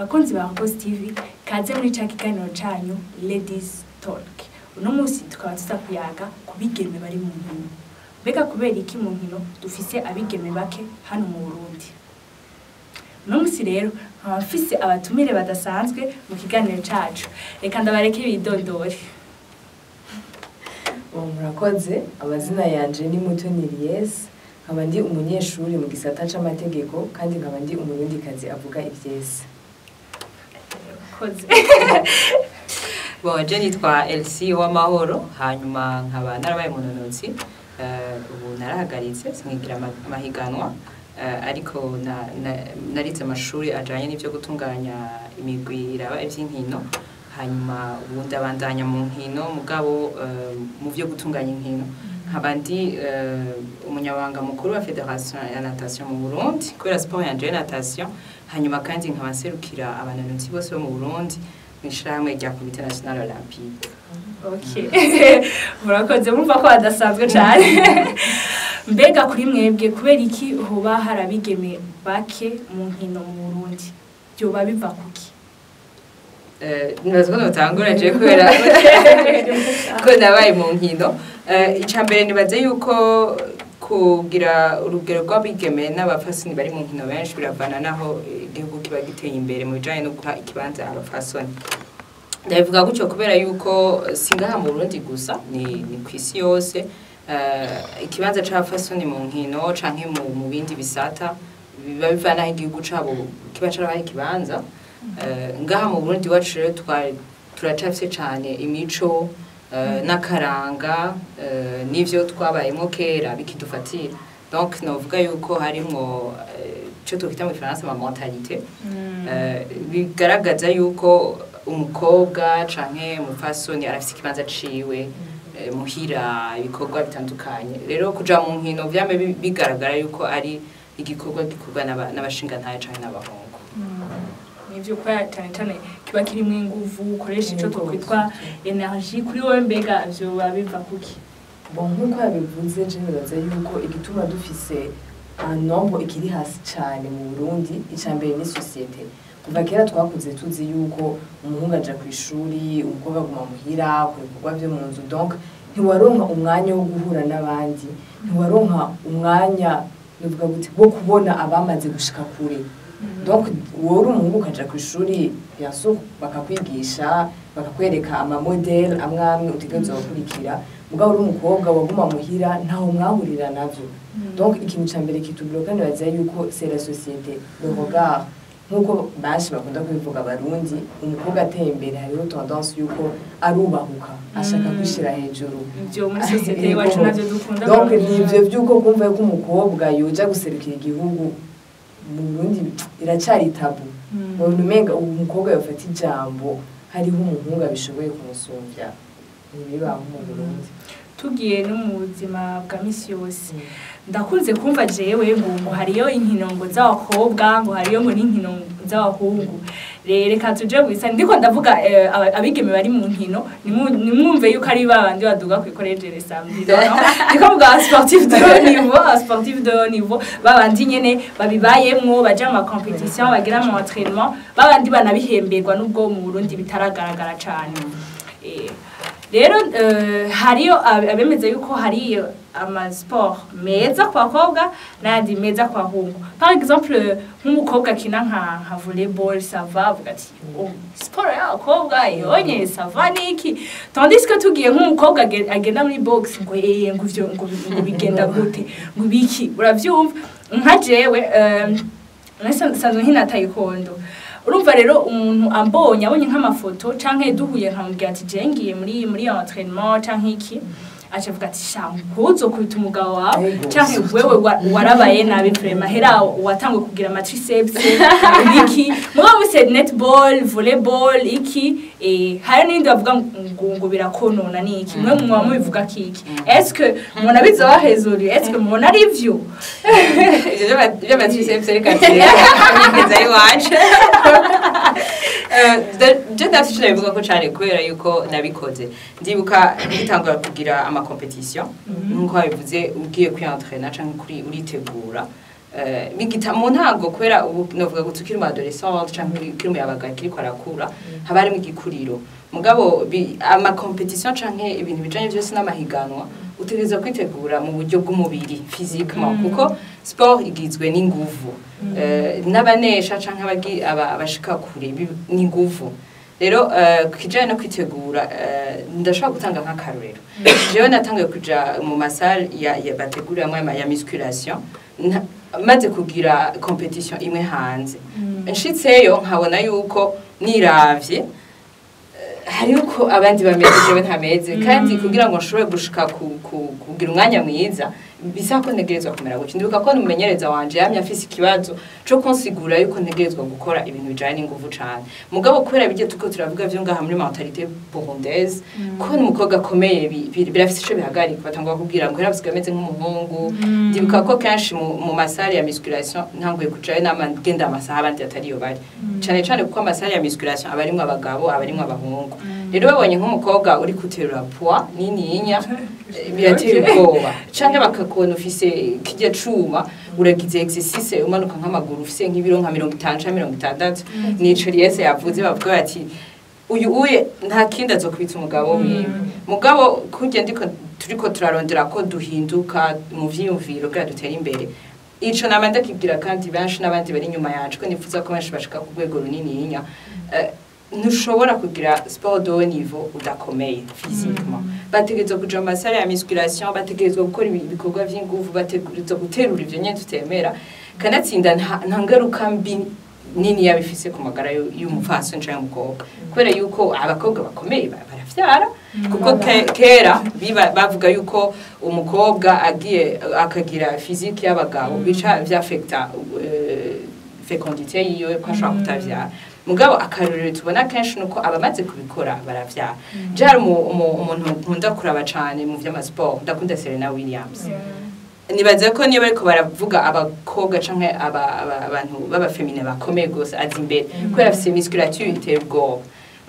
bakunzi ba Post TV kaze muri ca kiganiro canyu Ladies Talk. Uno musi tukaba tuza kuyaga kubigeme bari mu nkino. Mbega kubera iki mu nkino dufise abigeme bake hano mu Burundi. Uno musi rero abafise abatumire badasanzwe mu kiganiro cacu. Reka ndabareke bidondore. Murakoze, amazina yanje ni Mutoni Elies, nkaba ndi umunyeshuri mu gisata c'amategeko kandi nkaba ndi umurundikazi avuga ivyese. Koze. Je nitwa Elsie Wamahoro, hanyuma nkaba narabaye munonotsi, ubu narahagaritse sinkigira amahiganwa, ariko narize amashuri ajanye n'ivyo gutunganya imigwi iraba ivy'inkino. Hanyuma ubu ndabandanya mu nkino mugabo mu byo gutunganya inkino nkaba ndi umunyabanga mukuru wa Federation ya Natation mu Burundi kubera sport yanje natation. Hanyuma kandi nkaba serukira abanonotsi bose bo mu Burundi mw'ishyirahamwe rya Comité National Olympique. Okay. Murakoze mumva ko badasanzwe cyane. Mbega kuri mwebwe kubera iki hoba harabigeme bake mu nkino mu Burundi byoba biva kuki? Nibazwa notangura je kubera ko nabaye mu nkino. Icambere nibaze yuko kugira urugero rw'abigeme n'abafasoni bari mu nkino benshi biravana naho igihugu kiba giteye imbere mu bijanye no guha ikibanza abafasoni. Ndabivuga gutyo kubera yuko singaha mu Burundi gusa ni kwisi yose ikibanza c'abafasoni mu nkino canke mu bindi bisata biba bivana igihugu cabo kiba carabaye ikibanza. Ngaha mu Burundi wacu rero turacafise cyane imico n'akaranga n'ivyo twabayemo kera bikidufatira. Donc novuga yuko harimo cyo twita mu France ama mentalité bigaragaza yuko umukobwa canke umufasoni arafise ikibanza ciwe muhira ibikorwa bitandukanye. Rero kuja mu nkino vyame bigaragara yuko ari igikorwa gikorwa n'abashinga ntaye canke n'abahungu. Nivyo kwa cyane kiba kirimo inguvu ukoresha ico twokwitwa energie kuri wowe mbega byo babiva kuki? Bon nkuko yabivuze je nibaza yuko igituma dufise nombre ikiri hasi cyane mu Burundi icambere ni societe. Kuva kera twakuze tuzi yuko umuhungu aja ku ishuri, umukobwa aguma muhira ku bikorwa byo mu nzu. Donc ntiwaronka umwanya wo guhura n'abandi, ntiwaronka umwanya nivuga gute wo kubona abamaze gushika kure. Donc wowe umuhungu ukaja ku ishuri yaso bakakwigisha bakakwereka ama model amwamwe utegerezwa gukurikira, mugabo uri umukobwa waguma muhira ntaho mwahurira navyo. Donc ikintu cambere kitubloka nibaza yuko c'est la société, le regard. Nkuko bashi bakunda kubivuga Barundi, umukobwa ateye imbere hariho tendance yuko arubahuka ashaka kwishira hejuru. Ivyo muri société yacu navyo dukunda. Donc nivyo vyuko kumva yuko umukobwa yoja guserukira igihugu mu Burundi iracari tabu. Umuntu menga umukobwa yofata ijambo hariho umuhungu abishoboye kumusumvya. Nibibaho mu Burundi. Tugiye no mu buzima bwa misi yose. Ndakunze kumva jewe ngo hariyo inkino ngo z'abakobwa ngo hariyo ngo n'inkino z'abahungu. Reka tuje gwisa ndiko ndavuga abigeme bari mu nkino nimwumve yuko ari babandi baduga ku college samedi. Ndiko mvuga sportif de haut niveau babandi nyene babibayemwo baja mu competition bagira mu entraînement babandi banabihemberwa nubwo mu Burundi bitaragaragara cyane. Rero hariyo abemeze yuko hariyo ama sport meza kwa bakobwa n'andi meza kwa bahungu. Par exemple nk'umukobwa kina nka volleyball ça va vuga ati sport y'abakobwa yonye ça va niki, tandis que tugiye nk'umukobwa agenda muri box ngo ngo bigenda gute ngo biki uravyumva. Nka jewe nasanzwe nkina taekwondo. Urumva rero umuntu ambonye abonye nk'amafoto canke duhuye nkamubwira ati je ngiye muri entraînement canke iki acavuga ati shanguzo kwita umugabo wawe canke wewe warabaye nabi vraiment hera watangwe kugira matriceps iki mugabo se netball volleyball iki hari n'indi bavuga ngo birakonona niki mwe mu bivuga kiki est-ce que mona bizoba hezuru est-ce que mona ari vyo je matriceps reka nigeza iwacu je ndashije bivuga ko cyane kubera yuko nabikoze ndibuka ngitangura kugira ama competition nkuko bivuze ugiye kwientraîner canke kuri uritegura bigita mu ntango kubera ubu novuga ngo tukiri mu adolescent cyangwa kiri mu yabaga kiri kwarakura haba harimo igikuriro mugabo ama competition canke ibintu bijanye byose n'amahiganwa utegereza kwitegura mu buryo bw'umubiri physiquement kuko sport igizwe n'inguvu n'abanesha canke abashika kure n'inguvu rero kijanye no kwitegura ndashaka gutanga nk'akarorero jewe natangiye kuja mu masale ya bateguramwe ya musculation maze kugira competition imwe hanze nshitseyo nkabona yuko niravye hari uko abandi bameze jewe ntameze kandi kugira ngo nshobore gushika kugira umwanya mwiza bisako ntegerezwa kumera gutyo ndibuka ko n'umumenyereza wanje yamye afise ikibazo cyo konsigura yuko ntegerezwa gukora ibintu bijanye n'inguvu cane mugabo kubera bije tuko turavuga vyo ngaha muri mentalité burundaise ko n'umukobwa akomeye birafise ico bihagarika batangwa kubwira ngo yarabuzwe ameze nk'umuhungu ndibuka ko kenshi mu masale ya musculation ntanguye kujayo n'amagenda amasaha abandi atariyo bari cane kuko amasale ya musculation abarimwe abagabo abarimwe abahungu rero babonye nk'umukobwa uri guterura poids nininya birateye ubwoba canke bakakubona ufise kijya cuma uragize exercice umanuka nk'amaguru ufise nk'ibiro nka 50 canke 60 nico yese yavuze bavuga ati uyu uye nta kindi azokubita umugabo wiwe mugabo kujya turiko turarondera ko duhinduka mu vyiyumviro bwa dutera imbere ico namanda kibwira kandi benshi n'abandi bari nyuma yacu ko nifuza ko benshi bashika ku rwego runininya ntushobora kugira sport de haut niveau udakomeye physiquement bategerezwa kuja mu masale ya musculation bategerezwa gukora ibikorwa vy'inguvu bategerezwa guterura ivyo nyene tutemera kanatsinda nta ngaruka mbi nini yabifise ku magara y'umupfasoni canke umukobwa kubera yuko abakobwa bakomeye baravyara kuko kera bavuga yuko umukobwa agiye akagira physique y'abagabo bica vyafecta fecondité yiwe ko ashobora kutavyara mugabo akarorero tubona kenshi nuko abamaze kubikora baravyara jari umuntu nkunda kuraba cane mu vy'amasport ndakunda Serena Williams nibaze ko niba ariko baravuga abakobwa canke abantu b'abafemine bakomeye gose azi imbere kubera afise musculature iteye ubwoba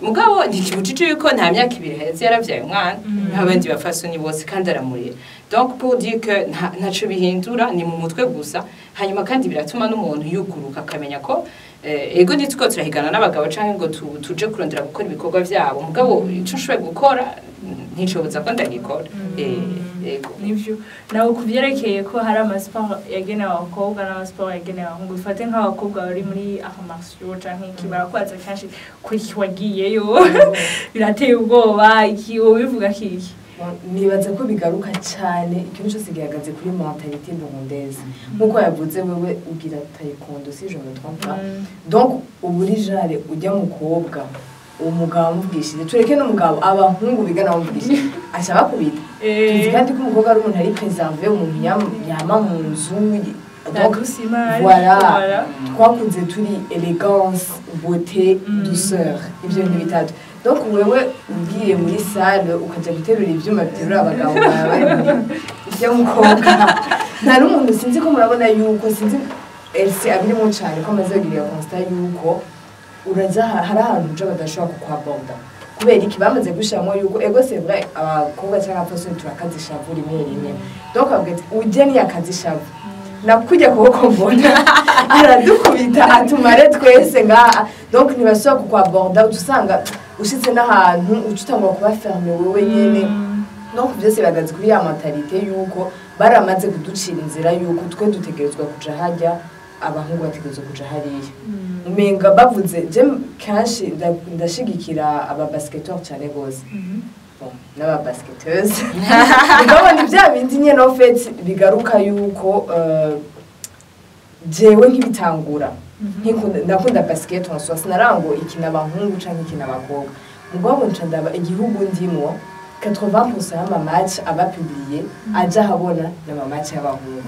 mugabo ntikibujije yuko nta myaka ibiri heze yaravyaye umwana n'abandi bafasoni bose kandi aramurira donc pour dire que ntaco bihindura ni mu mutwe gusa hanyuma kandi biratuma n'umuntu yuguruka akamenya ko ego nitwo turahigana n'abagabo canke ngo tuje kurondera gukora ibikorwa vyabo mugabo ico nshoboye gukora nticobuza ko ndagikora ego nivyo nawe kuvyerekeye ko hari amasport yagenewe abakobwa n'amasport yagenewe abahungu bifate nk'abakobwa bari muri arts canke iki barakwaza kenshi ko iki wagiyeyo birateye ubwoba iki wobivuga kiki nibaza ko bigaruka cyane ikintu cyose gihagaze kuri mentalité burundaise nkuko yavuze wewe ugira taekwondo si je me trompe pas donc uburi jare ujya mukobwa umugabo mubwishije tureke n'umugabo abahungu bigana mubwishije ashaka kubita tuzi kandi ko umukobwa ari umuntu ari préservé umuntu yama mu nzu donc voilà twakunze turi élégance beauté douceur ibyo bintu bitatu donc wewe ugiye muri salle ukaja guterura ivyuma biterura abagabo bari ibyo mukobwa nta n'umuntu sinzi ko murabona yuko sinzi else abirimo cyane ko amaze kugira constat yuko uraza hari ahantu uja badashobora kukwaborda kubera iki bamaze gushiramo yuko ego c'est vrai abakobwa cyangwa abasore turakazishavu rimwe donc abwete uje ni yakazishavu nakujya kuboko mbona aradukubita atumare twese ngaha donc ntibashobora kukwaborda usanga ushitse n'ahantu ucutangwa kuba ferme wewe nyene donc byose bagaze kuri ya mentalité yuko baramaze kuducira inzira yuko twe dutegerezwa kuja hajya abahungu bategerezwa kuja hariya umenga bavuze je kanshi ndashigikira aba basketteur cyane gose n'aba basketteuse ndabona ibya bindi nyene no fait bigaruka yuko jewe nk'ibitangura ndakunda basket en soi sinarango ikina abahungu canke ikina abakobwa mugabo ncandaba igihugu ndimwo 80% y'ama match aba publié aja habona n'ama match y'abahungu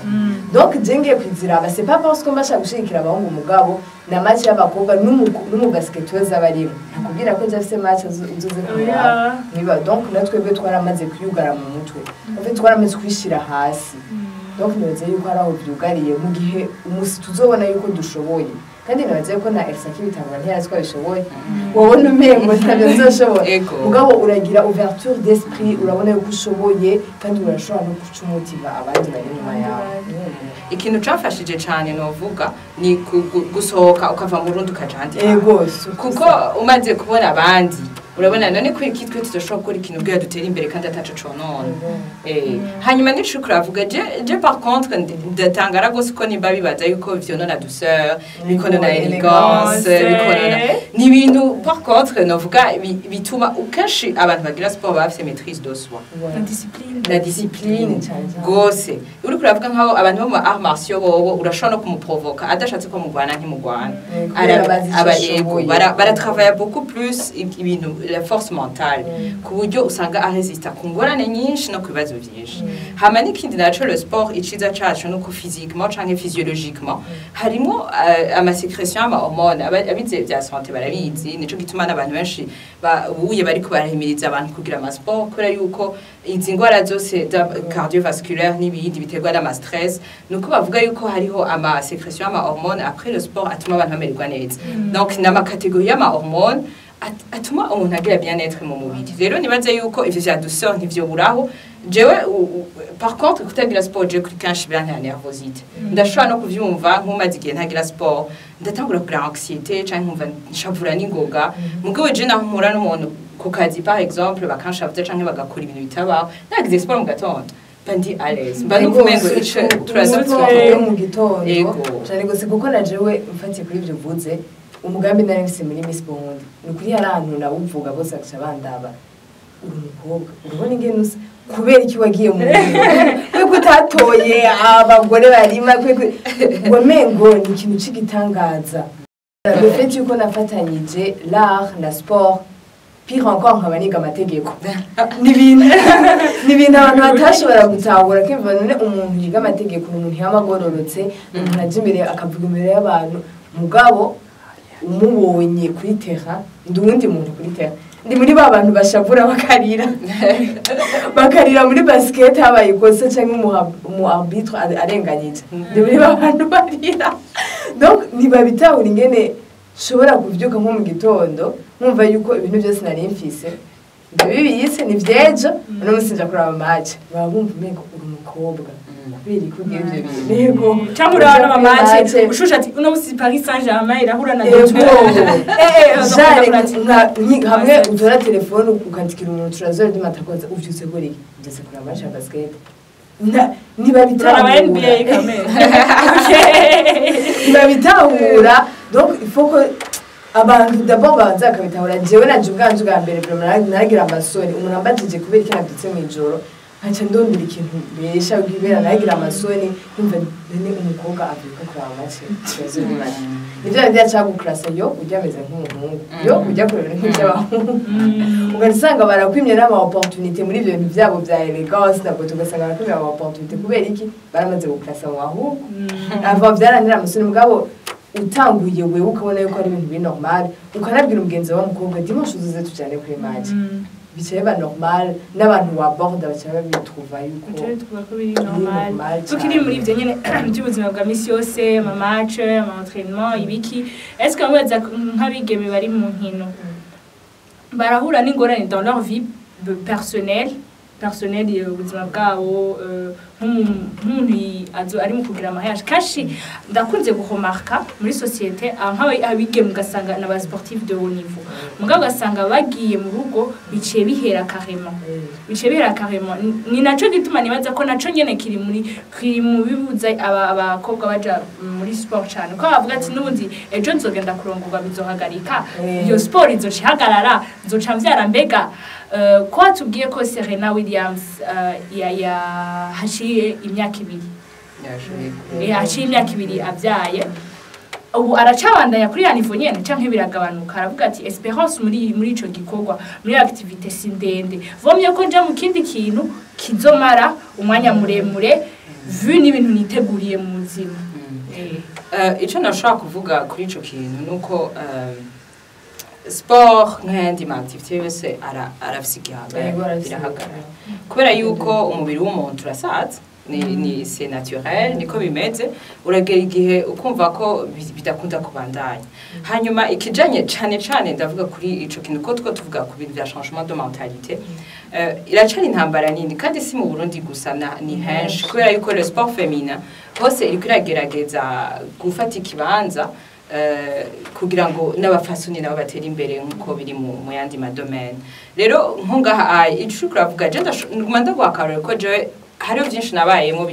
donc jenge kwiziraba c'est pas parce que mbasha gushikira abahungu mugabo na match y'abakobwa n'umu basketteuse abarimo nakubwira ko jafise match uzuze kumera niba donc natwe be twaramaze kuyugara mu mutwe en fait twaramaze kwishira hasi donc nibaze yuko araho byugariye mu gihe umusi tuzobona yuko dushoboye kandi nabaze ko na Elsa kibitangwa ntiyazi ko bishoboye wabona umengo ntabyo nzoshoboye mugabo uragira ouverture d'esprit urabona yuko ushoboye kandi urashobora no guca umutima abandi bari nyuma yawe ikintu cafashije cyane novuga ni gusohoka ukava mu Burundi ukaja ahandi ego kuko umaze kubona abandi urabona none ko iki twe tudashobora gukora ikintu bwira dutera imbere kandi ataco conone hanyuma nico kuravuga je par contre ndatangara gose ko nimba bibaza yuko vyonona douceur bikonona elegance bikonona ni ibintu par contre novuga bituma ukenshi abantu bagira sport bafite maîtrise de soi la discipline gose uri kuravuga nkaho abantu bo mu arts martiaux bobo urashobora no kumuprovoka adashatse ko mugwana nk'imugwana aba yego baratravailler beaucoup plus ibintu la force mentale ku buryo usanga aresista ku ngorane nyinshi no ku bibazo byinshi hama n'ikindi naco le sport iciza cacu nuko physiquement canke physiologiquement harimo amasécrétion ama hormone abize bya santé barabizi nico gituma n'abantu benshi ubuye bariko barahimiriza abantu kugira ama sport kubera yuko izi ngwara zose cardiovasculaire n'ibindi biterwa n'ama stress nuko bavuga yuko hariho ama sécrétion ama hormone après le sport atuma abantu bamererwa neza donc n'ama catégorie y'ama hormone atuma umuntu agira bien-être mu mubiri rero nibaze yuko ivyo vya douceur ntivyo buraho jewe par contre kutagira sport je kanshi byanka nervosité ndashobora no kuvyumva nkumaze igihe ntagira sport ndatangura kugira anxiété canke nkumva nshavura n'ingoga mugabo je naho mpura n'umuntu ku kazi par exemple bakanshavuza canke bagakora ibintu bitabaho nagize sport mu gatondo bandi à l'aise mba no kumengo ico turazo mu gitondo cyane gose kuko na jewe mfatiye kuri ivyo vuze umugambi nari mfise muri Miss Burundi ni kuri yarantu nawuvuga bose akaca bandaba uri umukobwa urabona ingene usa kubera iki wagiye mu we kutatoye abagore barima ngo mengo ni ikintu c'igitangaza le fait yuko nafatanyije l'art na sport pire encore nkaba niga amategeko ni ibintu abantu batashobora gutahura kimva none umuntu yiga amategeko ni umuntu yamagororotse umuntu aje imbere akavuga imbere y'abantu mugabo umubonye kuri terra ndundi muntu kuri terra ndi muri ba bantu bashavura bakarira muri basket habaye ikosa cyangwa mu arbitre arenganyije ndi muri ba bantu barira donc nibabitahura ingene shobora kuvyuka nko mu gitondo nkumva yuko ibintu byose nari mfise ndabibiyise ni vyejo no musinja kuraba match baba bumva meko uri umukobwa biri kugira ivyo bintu yego cyamura na match ushusha ati uno musi Paris Saint-Germain irahura na hamwe utora telefone ukandikira umuntu turazora ndi matakoza uvyuse gori ngeze kuraba match ya basket ntibabitahura donc il faut que abantu d'abord babanza bakabitahura jewe naje ubwanje bwa mbere naragira amasoni umuntu ambajije kubera iki nabyutse mu ijoro nkaca ndondera ikintu besha ubwibera naragira amasoni numva nene umukobwa avuka kwa mace kibazo n'imana nivyo byaca gukrasa yo ujyameze nk'umuhungu yo ujya kureba nk'iby'abahungu ugasanga barakwimye n'ama opportunité muri ibyo bintu byabo bya elegance nabwo tugasanga barakwimye ama opportunité kubera iki baramaze gukrasa mu bahungu ava byaranira amasoni mugabo utanguye wewe ukabona yuko ari ibintu bi normal ukanabwira umugenzi wa mukobwa dimanche uzuze tujane kuri match bicaye ba normal n'abantu wa borde bacaye bitruva yuko normal tukiri muri ivyo nyene by'ubuzima bwa misi yose ama match ama entraînement ibiki est-ce que mweza nk'abigeme bari mu nkino barahura n'ingorane dans leur vie personnelle ubuzima bwabo nk'umuntu ari mu kugira amaheyaje kashi ndakunze guhomarka muri societe nk'abigeme ugasanga n'aba sportif de haut niveau mugabo ugasanga bagiye mu rugo biciye bihera carrément ni naco gituma nibaza ko naco nyene kiri mu bibuza abakobwa baja muri sport cyane ko bavuga ati n'ubundi ejo nzogenda kurongorwa bizohagarika iyo sport izocihagarara nzoca mvyara mbega kwa tubwiye ko Serena Williams hashiye imyaka 2 hashiye imyaka 2 abyaye ubu aracabandanya kuri ya nivo nyene canke biragabanuka aravuga ati espérance muri ico gikorwa muri activité sindende vomye ko nja mu kindi kintu kizomara umwanya muremure vu n'ibintu niteguriye mu buzima ico nashaka kuvuga kuri ico kintu nuko sport nk'ayandi activité yose arafise igihagararo birahagarara kubera yuko umubiri w'umuntu urasaza ni c'est naturel niko bimeze uragera igihe ukumva ko bidakunda kubandanya hanyuma ikijanye cyane ndavuga kuri ico kintu ko tuvuga ku bintu bya changement de mentalité iracari intambara nini kandi si mu Burundi gusa ni henshi kubera yuko le sport féminin hose iriko iragerageza gufata ikibanza kugira ngo n'abafasoni nabo batera imbere nkuko biri mu yandi madomaine rero nkungaha ico kuravuga je ndagumanda gwakarore ko je hariho byinshi nabayemo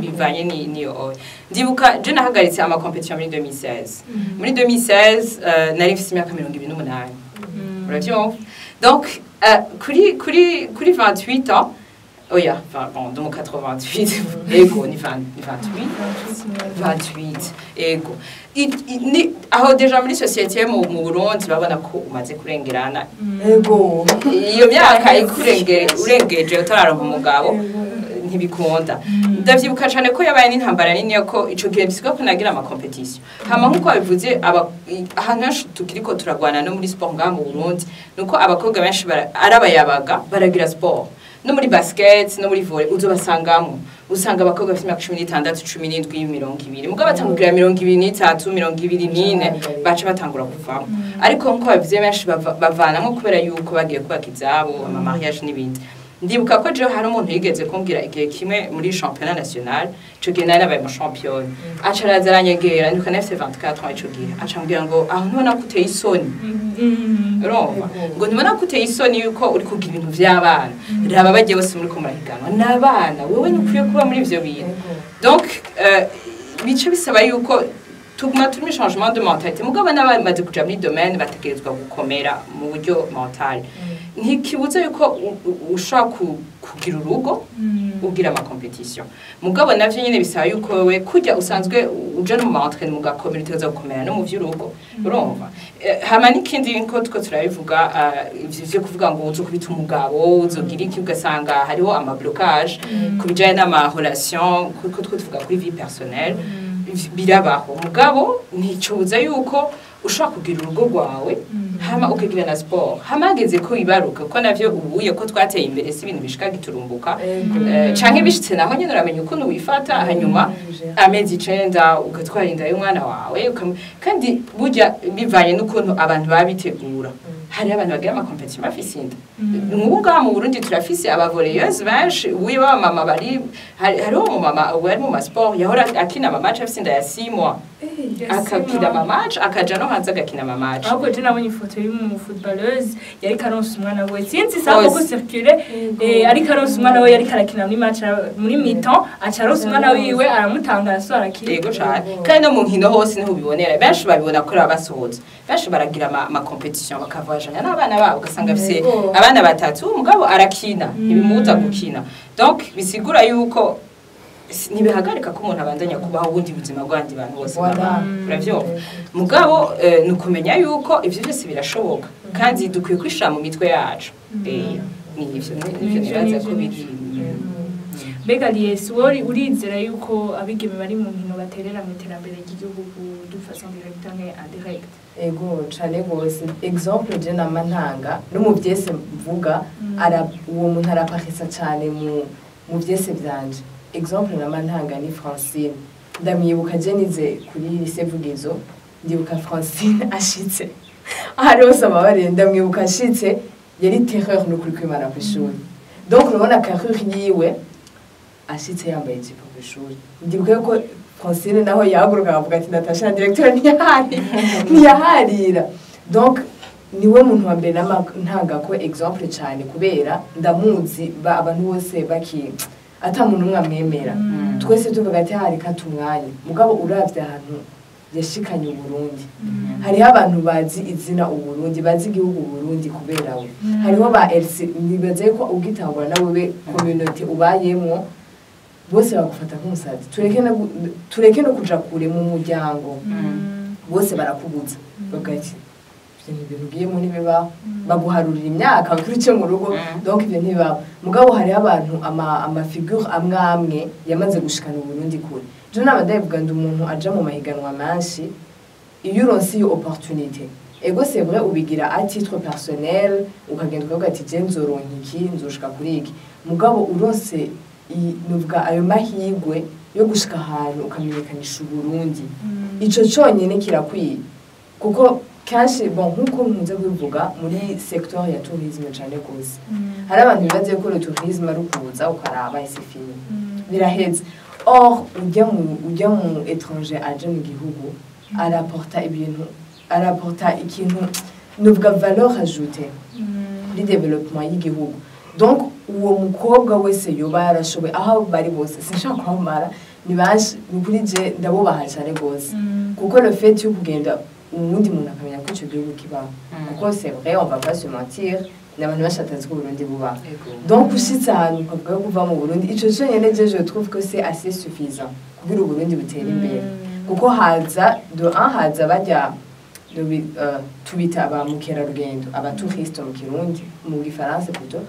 bivanye niyo ndibuka je nahagaritse ama competition muri 2016 muri 2016 nari mfite imyaka 28 uravyumva donc kuri 28 ans oya bon donc 88 ego ni 28 ego aho deja muri société mu Burundi babona ko umaze kurengerana ego iyo myaka urengeje utararonka umugabo ntibikunda ndavyibuka cyane ko yabaye n'intambara nini ko ico gihe bisiga ko nagira ama competition hama nkuko bivuze ahantu tukiriko turagwana no muri sport ngaha mu Burundi nuko abakobwa benshi arabayabaga baragira sport no muri basket no muri volley uzobasangamo usanga abakobwa bafite 16 17 20 mugabo batangira 23 24 baca batangura kuvamo ariko nkuko bivuze benshi bavana nko kubera yuko bagiye kubaka izabo ama mariage n'ibindi ndibuka ko je hari umuntu yigeze kumbwira igihe kimwe muri championnat national cyo gihe nari nabaye mu champion acaraza aranyegera ndiko nafite 24 ans cyo gihe acambwira ngo aho ntubona ko uteye isoni urumva ngo ntubona ko uteye isoni yuko uri kugira ibintu by'abana raba bagiye bose muri ko murahiganwa n'abana wowe nukwiye kuba muri ivyo bintu donc bice bisaba yuko tuguma turi changement de mentalité mugabo n'abamaze kuja muri domaine bategerezwa gukomera mu buryo mental ntikibuze yuko ushaka kugira urugo ugira ama competition mugabo navyo nyene bisaba yuko wewe kujya usanzwe uja no mu entraînement mugakomera uteza gukomera no mu vy'urugo urumva hama n'ikindi nko turabivuga ivyo kuvuga ngo uzokubita umugabo uzogira iki ugasanga hariho ama blocage kubijanye n'ama relation kuko tuvuga kuri vie personnelle birabaho mugabo nticubuza yuko ushaka kugira urugo rwawe hama ukagira na sport hamageze ko ibaruka ko navyo ubuye ko twateye imbere si ibintu bishika giturumbuka canke bishitse naho nyene uramenya ukuntu wifata hanyuma amezi 9 ugatwara inda y'umwana wawe kandi burya bivanye n'ukuntu abantu babitegura hari abantu bagira ama competition bafise inda n'ubunga mu Burundi turafise abavolleyeuses benshi ubuye baba mama bari hariho mu mama wari mu sport yahora akina ama match afise inda ya 6 mois akakina ama match akaja no hanze agakina ama match ahubwo je nabonye ifoto y'umu footballeuse yari karonse umwana we sinzi sako ko circuler ari karonse umwana we yari karakina muri match muri mi-temps acaronse umwana wiwe aramutanga so arakina yego cyane kandi no mu nkino hose niho bibonera benshi babibona ko abasohotse benshi baragira ama competition bakavajanya n'abana babo ugasanga bise abana batatu umugabo arakina ibimuza gukina donc bisigura yuko nibihagarika ko umuntu abandanya kubaho ubundi buzima bwandi bantu bose uravyo mugabo nukumenya yuko ivyo byose birashoboka kandi dukwiye kwishira mu mitwe yacu nivyo niraza ko biri mbega Lies urizera yuko abigeme bari mu nkino baterera mu iterambere ry'igihugu de façon directe et indirecte ego cane gose exemple je namantanga no mu byese mvuga uwo muntu araparisa cyane mu byese byanje exemple namantanga ni Francine ndamwibuka je nize kuri lycée Vugizo ndibuka Francine ashitse arose ababare ndamwibuka ashitse yari terreur no kuri kwimana ku ishuri donc urabona carrure yiwe ashitse yambaye ijipo ku ishuri ndibuka ko Francine naho yahaguruka avuga ati Natasha directeur ntiyaharira donc niwe muntu wa mbere ntanga ko exemple cyane kubera ndamuzi abantu bose baki ata muntu umwe amwemera twese tuvuga ati hari katumwanya mugabo uravye ahantu yashikanye Burundi hariho abantu bazi izina Uburundi bazi igihugu Burundi kubera we hariho ba LC nibaze ko ugitangura nawe community ubayemwo bose bagufata nk'umusazi tureke no kuja kure mu muryango bose barakubuza bagati ibintu bigiyemo nibibaho baguharurira imyaka bakurice mu rugo donc ibyo ntibibaho mugabo hari abantu ama figure amwe yamaze gushikana Burundi kure je n'abadavuga ndi umuntu aja mu mahiganwa manshi iyo uronse iyo opportunité ego c'est vrai ubigira à titre personnel ukagenda ukavuga ati je nzoronka iki nzoshika kuri iki mugabo uronse nuvuga ayo mahirwe yo gushika ahantu ukamenyekanisha Uburundi ico cyonyine kirakwiye kuko kenshi bon nkuko nkunze kubivuga muri secteur ya tourisme cyane gose hari abantu bibaze ko le tourisme ari ukuza ukaraba ese fini biraheze or ujya mu étranger aje mu gihugu arapporta ikintu nuvuga valeur ajoutée kuri développement y'igihugu donc uwo mukobwa wese yoba yarashoboye aho bari bose sinshaka kwamara ni baje ni kuri je ndabubaha cyane gose kuko le fait yo kugenda ubundi muntu akamenya ko icyo gihugu kibaho kuko c'est vrai on va pas se mentir n'abantu bashataze ko Burundi buba donc ushitse ahantu ukavuga ko kuva mu Burundi ico cyonyine je trouve que c'est assez suffisant kugira Burundi butere imbere kuko haza bajya tubita aba mukerarugendo aba touriste mu Kirundi mu Gifaransa plutôt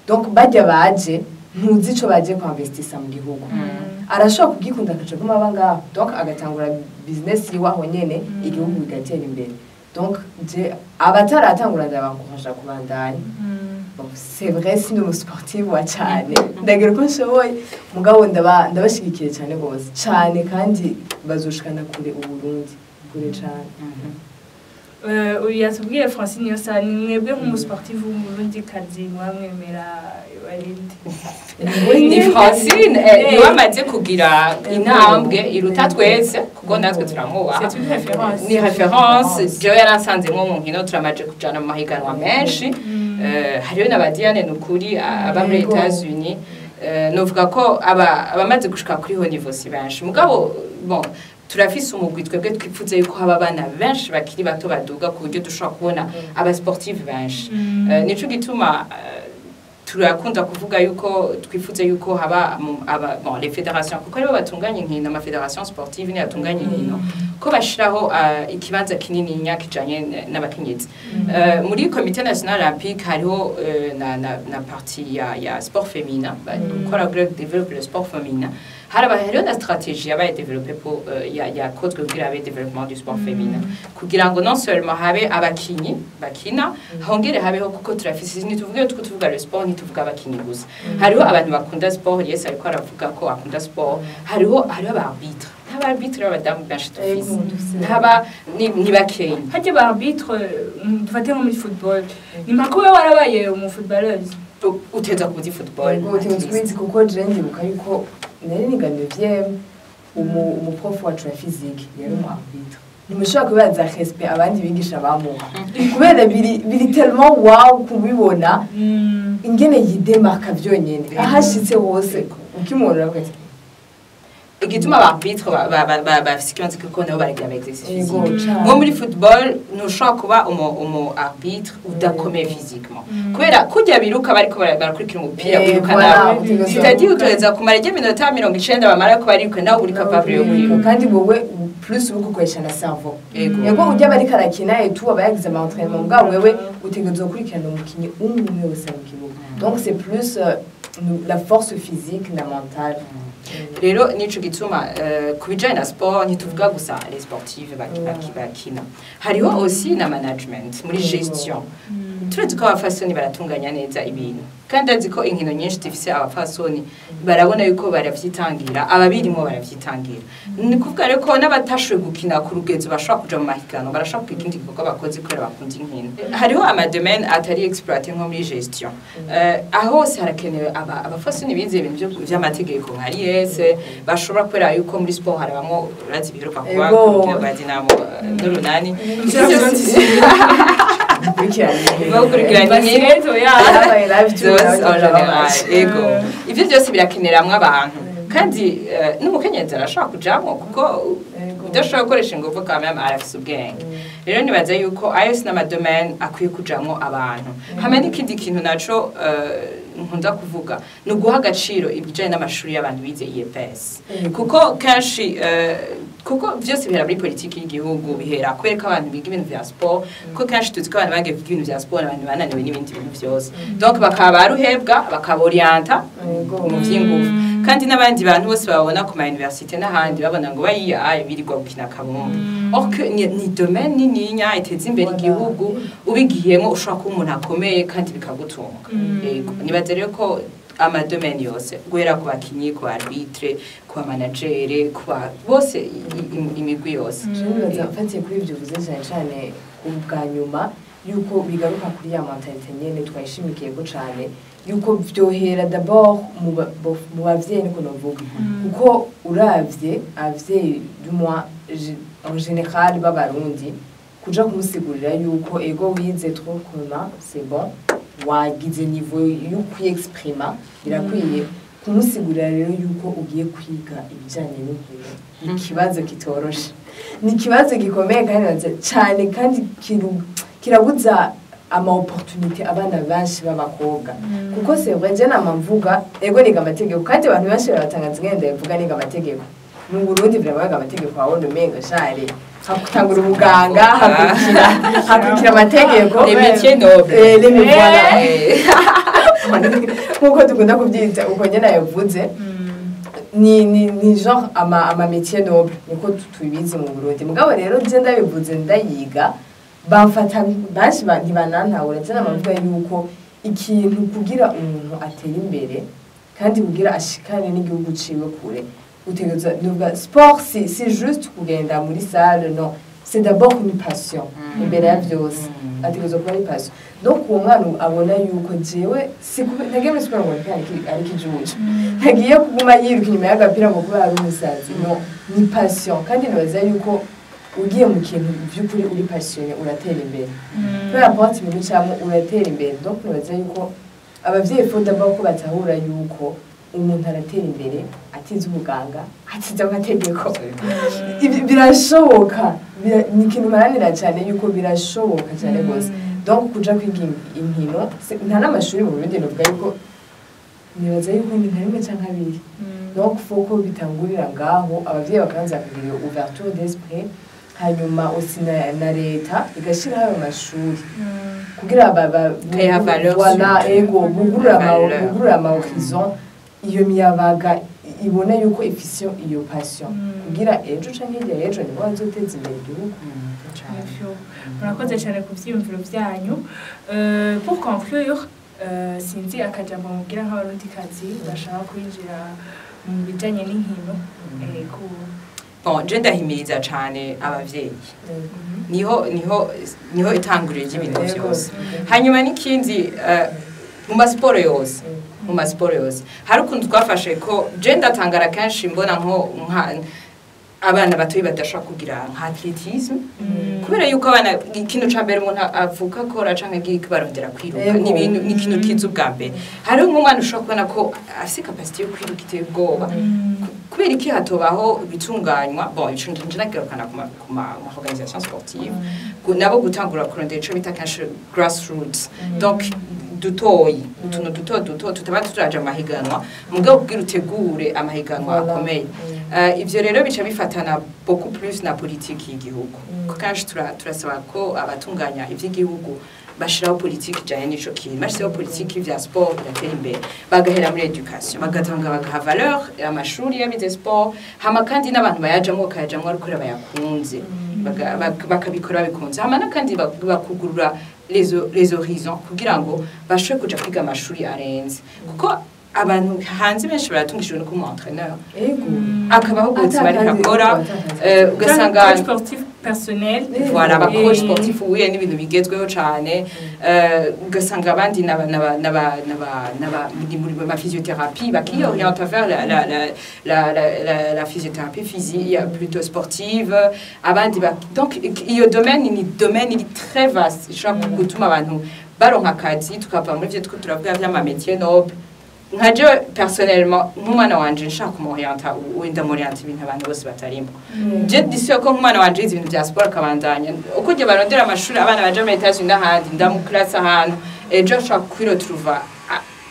donc bajya baje ntuzi ico baje ku investissa mu gihugu arashobora kugikunda akaca kuma banga donc agatangura business yiwaho nyene igihugu bigatera imbere donc je abataratangura ndabankosha kubandanya c'est vrai si no sportif wa cyane ndagira ko nshoboye mugabo ndabashigikiye cyane gose cyane kandi bazoshikana kure Uburundi kure cyane yatubwiye Francine Yosa ni mwebwe nk'umusportif w'umurundi kazi mwamwemera barinde ni Francine niwe amaze kugira intambwe iruta twese kuko natwe turamubaha ni référence jewe yaransanze nko mu nkino turamaje kujana mu mahiganwa menshi hariyo n'abadiane nukuri aba muri États-Unis novuga ko abamaze gushika kuri ho niveau si benshi mugabo bon turafise umugwi twebwe twipfuze yuko haba abana benshi bakiri bato baduga ku buryo dushobora kubona aba sportif benshi nico gituma turakunda kuvuga yuko twifuze yuko haba bon les fédérations kuko aribo batunganya inkino ama fédération sportive ni atunganya inkino ko bashiraho ikibanza kinini nyakijanye n'abakenyezi muri comité national olympique hariho na partie ya sport féminin bakora développer le sport féminin hariho na stratégie yabaye développer pour yakozwe kugira abe développement du sport féminin kugira ngo non seulement habe abakinyi bakina hongere habeho kuko turafise nituvuge tuvuga le sport nituvuga abakinyi gusa hariho abantu bakunda sport yes ariko aravuga ko akunda sport hariho abarbitre n'abarbitre abadamu benshi tufise ntaba ni bakeyi hajye barbitre dufate nko muri football ni makuwe warabaye umu footballeuse uteza kuzi football uteza kuko je ndibuka yuko nari niganiye vyem umuprof wa physique yari mu arbitre nimushaka kubaza respect abandi bigisha bamuha kubera biri tellement wow kubibona ingene yidemarka vyonyene ahashitse hose ukimurira bwate igituma abarbitre bafise ikibanza kuko nabo baragira exercice physique nko muri football ntushobora kuba umu arbitre udakomeye physiquement kubera kujya biruka bariko barakurikira umupira wiruka nawe c'est-à-dire utoheza kumara iminota 90 bamara ko bariruka nawe uri capable yo kwiruka kandi wowe plus uko kwesha na cerveau yego ujya bari karakina etu abayagize ama entraînement bwa wewe utegerezwa kurikirana umukinyi umwe wese mu kibuga donc c'est plus la force physique na mentale rero nico gituma kubijanye na sport ntituvuga gusa les sportifs bakina hariho aussi na management muri gestion turetse ko abafasoni baratunganya neza ibintu kandi azi ko inkino nyinshi tifise abafasoni barabona yuko baravyitangira ababirimo baravyitangira ni kuvuga rero ko n'abatashoboye gukina ku rugezo bashobora kuja mu mahigano barashobora kwikindi gikorwa bakoze kubera bakunda inkino hariho amadomaine atari exploité nko muri gestion aho hose harakenewe abafasoni bize ibintu vy'amategeko nka IS bashobora kubera yuko muri sport harabamo urazi biheruka kuba ku Dinamo n'Urunani ivyo byose birakeneramwe abantu kandi n'umukenyezi arashobora kujamwo kuko udashobora gukoresha ingufu kandi arafise ubwenge rero nibaza yuko ayose n'amadomaine akwiye kujamwo abantu hamwe n'ikindi kintu naco nkunda kuvuga no guha agaciro ibijanye n'amashuri y'abantu bize IEPS kuko kenshi kuko byose bihera muri politiki y'igihugu bihera kwereka abantu biga ibintu vya sport ko kenshi tuzi ko abantu bagiye kwiga ibintu vya sport abantu bananiwe n'ibindi bintu byose donc bakaba baruhebwa bakaborienta mu vy'ingufu kandi n'abandi bantu bose babona ku ma université n'ahandi babona ngo bayiya birirwa gukina kabumbu or que ni domaine nininya iteza imbere igihugu ubigiyemo ushobora kuba umuntu akomeye kandi bikagutunga yego nibaze rero ko amadomeni yose guhera ku bakinyi ku arbitre ku managere ku bose imigwi yose nibaza mfatiye kuri ibyo uvuze cyane cyane ubwa nyuma yuko bigaruka kuri ya mentalite nyene twayishimikiye ko cyane yuko byohera d'abord mu bavyeyi niko novuga kuko uravye abavyeyi du moins en général b'abarundi kuja kumusigurira yuko ego wize trop commun c'est bon wagize niveau yo kwiexprima birakwiye kumusigurira rero yuko ugiye kwiga ibijanye n'inkino ikibazo kitoroshe ni ikibazo gikomeye kandi cyane kandi kirabuza ama opportunité abana benshi b'abakobwa kuko c'est vrai je namvuga ego niga amategeko kandi abantu benshi baratangaza ngende yavuga niga amategeko mu Burundi birabaga amategeko aho ndomenga share hakutangura ubuganga hakurikira amategeko les métiers nobles les voilà nkuko dukunda kubyita uko nyene yavuze ni genre ama métiers nobles niko tubizi mu Burundi mugabo rero je ndabivuze ndayiga bamfata bashi ntibanantahura cyane amavuga yuko ikintu kugira umuntu atera imbere kandi kugira ashikane n'igihugu ciwe kure utegeza nuga sport c'est juste kugenda muri salle non c'est d'abord une passion imbere ya byose ategeza kuba ari passion donc uwo mwana abona yuko jewe ntagiye muri sport ngo ari kijuje ntagiye kuguma yiruka inyuma y'agapira ngo kuba ari umusazi no ni passion kandi nibaza yuko ugiye mu kintu by'ukuri uri passionné uratera imbere peu importe ibintu cyamo uratera imbere donc nibaza yuko abavyeyi foda bako batahura yuko umuntu aratera imbere atize ubuganga atize amategeko birashoboka ni ikintu maranira cyane yuko birashoboka cyane gose donc kuja kwiga inkino nta n'amashuri mu Burundi novuga yuko nibaza yuko ni ntarimwe canke abiri donc foko bitangurira ngaho abavyeyi bakabanza kugira ouverture d'esprit hanyuma aussi na leta igashiraho ayo mashuri kugira voilà ego bugurura ama horizon iyo miyabaga ibone yuko efficient iyo passion kugira ejo canke hirya ejo nibo bazoteza imbere igihugu murakoze cyane ku vyiyumviro vyanyu pour conclure sinzi akajambo mubwira nk'abarundikazi bashaka kwinjira mu bijanye n'inkino bon je ndahimiriza cyane abavyeyi niho itanguriro ry'ibintu byose hanyuma n'ikindi mu masiporo yose hari ukuntu twafashe ko je ndatangara kenshi mbona abana batoyi badashaka kugira nka atletisme kubera yuko abana ikintu ca mbere umuntu avuka akora canke agiye barondera kwiruka ni ikintu kiza ubwa mbere hari nk'umwana ushobora kubona ko afise capacité yo kwiruka iteye ubwoba kubera iki hatobaho bitunganywa bon ico nje ku ma organisation sportive nabo gutangura kurondera ico bita kenshi grassroots donc dutoyi utuntu duto tutaba turaje amahiganwa mugabo kugira utegure amahiganwa akomeye ivyo rero bica bifatana beaucoup plus na politique y'igihugu kandi turasaba ko abatunganya ivy'igihugu bashiraho politique jaye nico kintu bashiraho politique vya sport biratera imbere bagahera muri education bagatanga bagaha valeur amashuri y'abize sport hama kandi n'abantu bayajamwo kayajamwo ariko bayakunze bakabikora bikunze hama kandi bakugurura les horizons kugira ngo bashobore kuja kwiga amashuri arenze kuko abantu hanze benshi baratungishijwe no kuba entraîneur akabaho gutse bari kakora ugasanga sportif personnel voilà ba coach sportif uye n'ibintu bigezweho cyane ugasanga abandi na physiothérapie bakiyo oriente vers la physiothérapie physique plutôt sportive abandi donc iyo domaine ni très vaste ishobora gutuma abantu baronka akazi tukava muri byo turavuga vy'ama métiers nobles nkaje personnellement nk'umwana wanje nshaka kumorienta wenda morienta ibintu abantu bose batarimo je disiyo ko nk'umwana wanje ibintu bya sport kabandanya uko je barondera amashuri abana baje muri Etats-Unis n'ahandi ndamu classe ahantu ejo nshaka kwirotruva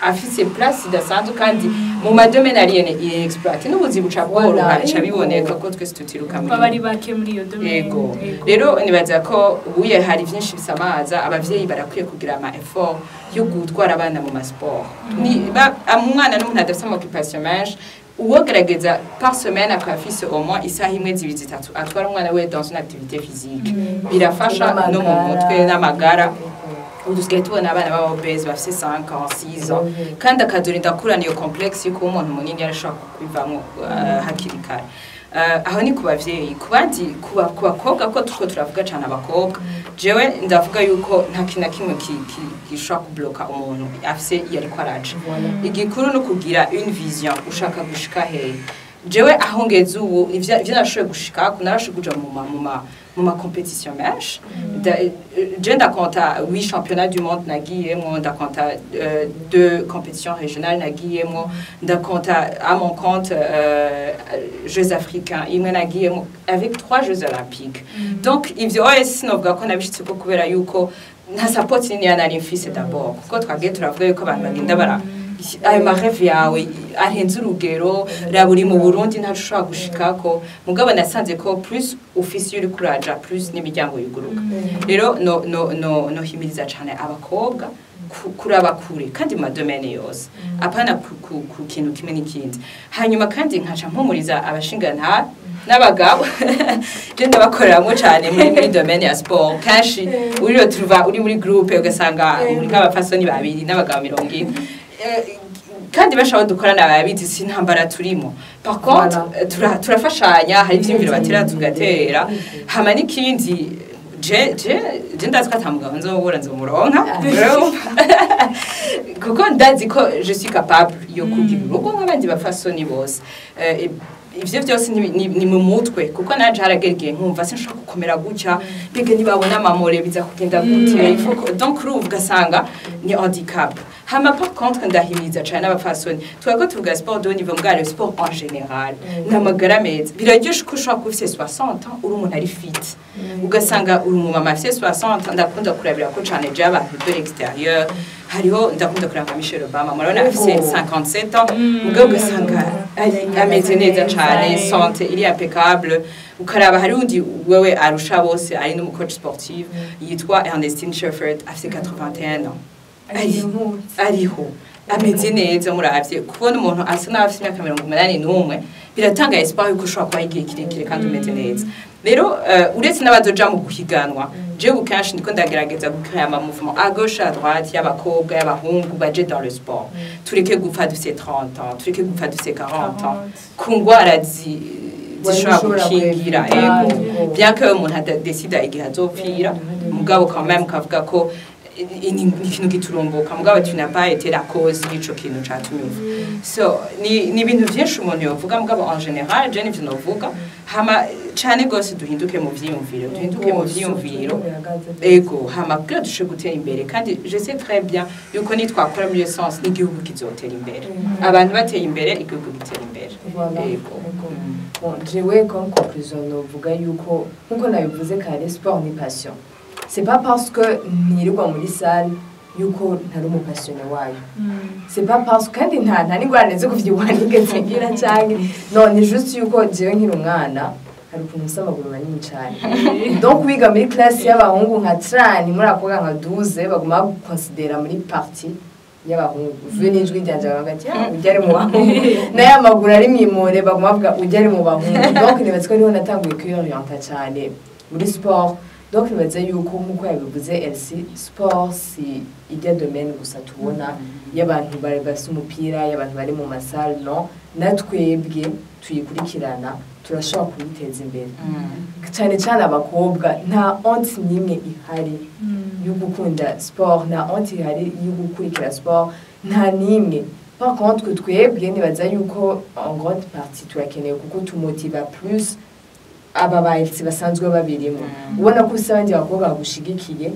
afise place idasanzwe kandi mu madomene ariene exploit n'ubuzi buca bworoha bica biboneka ko twese tutiruka muri bari bake muri iyo domaine yego rero nibaza ko ubuye hari byinshi bisamaza abavyeyi barakwiye kugira ama effort yo gutwara abana mu masport ni umwana n'umuntu adafite ama occupation menshi uwogerageza par semaine akafise au moins isaha imwe zibiri zitatu atwara umwana we dans une activité physique birafasha no mu mutwe n'amagara ubu dusigaye tubona abana b'abobese bafite 5 ans 6 ans kandi akadurinda kurana iyo complexe yuko umuntu munini arashobora kubivamo hakiri kare. Aho ni ku bavyeyi ku bandi ku bakobwa ko tuko turavuga cyane abakobwa jewe ndavuga yuko nta kintu na kimwe gishobora kubloka umuntu afise yari kwaraje igikuru no kugira une vision ushaka gushika hehe. Jewe aho ngeze ubu ivyo nashoboye gushika ko narashoboye kuja mu ma compétition menshi je ndakonta 8 championnats du monde nagiyemwo ndakonta 2 compétitions régionales nagiyemwo ndakonta à mon compte Jeux africains imwe nagiyemwo avec 3 Jeux olympiques. Donc ivyo OS novuga ko nabishitse ko kubera yuko nta support nini yanari mfise d'abord kuko twagiye turavuga yuko abantu bagenda bara ayo mareve yawe arenze urugero raburi mu Burundi ntacushobora gushikako mugabo nasanze ko plus office yuri kuraja plus n'imiryango yuguruka. Rero no himiriza cyane abakobwa kuraba kure kandi mu domaine yose apana ku kintu kimwe n'ikindi. Hanyuma kandi nkaca mpumuriza abashingana n'abagabo je ndabakoreramo cyane muri domaine ya sport kashi uri tuva uri muri groupe ugasanga muri nk'abafasoni babiri n'abagabo 70 kandi bashaka dukorana ababizi sintambara turimo. Par contre turafashanya hari ivyimviro batera tugatera hama n'ikindi je ndazika tamugabo nzobora nzomuronka kuko ndazi ko je suis capable yo kugira urugo nk'abandi bafasoni bose. Ivyo byose ni mu mutwe kuko naje haragergiye nkumva sinshaka gukomera gucya bige nibabona amamore biza kugenda gute donc ruvuga sanga ni handicap. Hama par contre ndahimiza cyane abafasoni twako tuvuga sport de niveau ngale sport en général namagara meza biraryoshe ko ushaka kufise 60 ans uri umuntu ari fit ugasanga uri mu mama afise 60 ndakunda kurabira ko cyane je abantu de l'extérieur hariho ndakunda kuranga Michelle Obama murabona afise 57 ans mugabo ugasanga ameze neza cyane santé iri impeccable ukaraba hari undi wewe arusha bose ari no coach sportif yitwa Ernestine Shefford afise 81 ans ariho ameze neza muravye kubona umuntu asa n'afite imyaka 81 biratanga espoir yuko ushobora kuba igihe kirekire kandi umeze neza. Rero uretse n'abazoja mu guhiganwa je bukanshi ndiko ndagerageza gukaya ama mouvement à gauche à droite y'abakobwa y'abahungu baje dans le sport tureke gupfa dufite 30 ans tureke gupfa dufite 40 ans kungwara zishobora gukingira ego bien que umuntu décide igihe azopfira mugabo quand même kavuga ko ikintu giturumbuka mugabo tu n'as pas été la cause y'ico kintu catumyumva. So ni ibintu byinshi umuntu yovuga mugabo en général je n'ivyo novuga hama cyane gose duhinduke mu vyiyumviro ego hama kuri dushe gutera imbere kandi je sais très bien yuko nitwakora muri essence n'igihugu kizotera imbere abantu bateye imbere igihugu gitera imbere. Ego bon jewe comme conclusion novuga yuko nkuko nabivuze kare sport ni passion. C'est pas parce que nirirwa muri salle yuko ntari umupassionné wayo. C'est pas parce que kandi nta n'ingorane zo kuvyibuha nigeze ngira cyane non ni juste yuko jewe nkiri umwana hari ukuntu usabaguru manini cyane donc wiga muri classe y'abahungu nka 30 muri akoga nka 12 baguma considera muri partie y'abahungu vuye n'ijwi ryanje bagati ujyare mu bahungu naye amaguru ari mwimore baguma bavuga ujyare mu bahungu donc nibatswe niho natanguye kwiyorienta cyane muri sport. Donc nibaza yuko nkuko yabivuze LC sport si ijya domaine gusa tubona y'abantu bari bafite umupira y'abantu bari mu masale no natwebwe tuyikurikirana turashobora kubiteza imbere cyane cyane abakobwa nta honte nimwe ihari yo gukunda sport nta honte ihari yo gukurikira sport nta nimwe. Par contre twebwe nibaza yuko en grande partie turakeneye kuko tumotiva plus aba bayitsi basanzwe babirimo ubona ko usabanje bakobwa bagushigikiye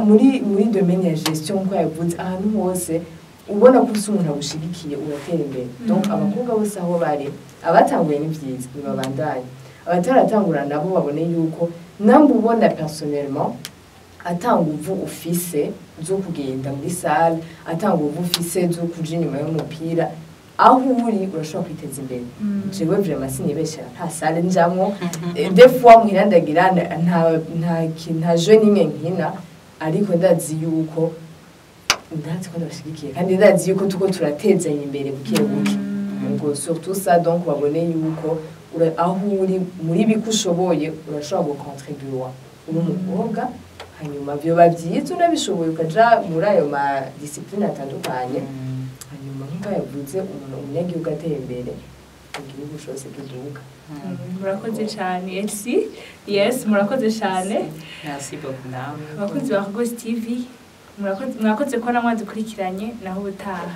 muri domaine ya gestion ko yavuze ahantu hose ubona ko umuntu agushigikiye uratera imbere. Donc abakobwa bose aho bari abatanguye ni byiza nibabandanye abataratangura nabo babone yuko nambu ubona personnellement atanga uvu ufise zo kugenda muri salle atanga uvu ufise zo kuja inyuma y'umupira aho uri urashobora kwiteza imbere. Jewe vraiment sinibeshera nta salle njamwo des fois mwirandagira nta jeune imwe nkina ariko ndazi yuko ndazi ko ndabashigikiye kandi ndazi yuko tuko turatezanya imbere buke buke ngo surtout ça donc babone yuko aho uri muri bikushoboye urashobora gucontribuer uri umukobwa hanyuma vyoba vyiza unabishoboye ukaja muri ayo ma discipline atandukanye hanyuma nk'uko yavuze umunyagihugu ateye imbere igihugu cose kiduga. Murakoze cyane Elsie. Yes, murakoze cyane. Merci beaucoup nawe. Abakunzi ba Rwose TV murakoze ko namwadukurikiranye naho ubutaha.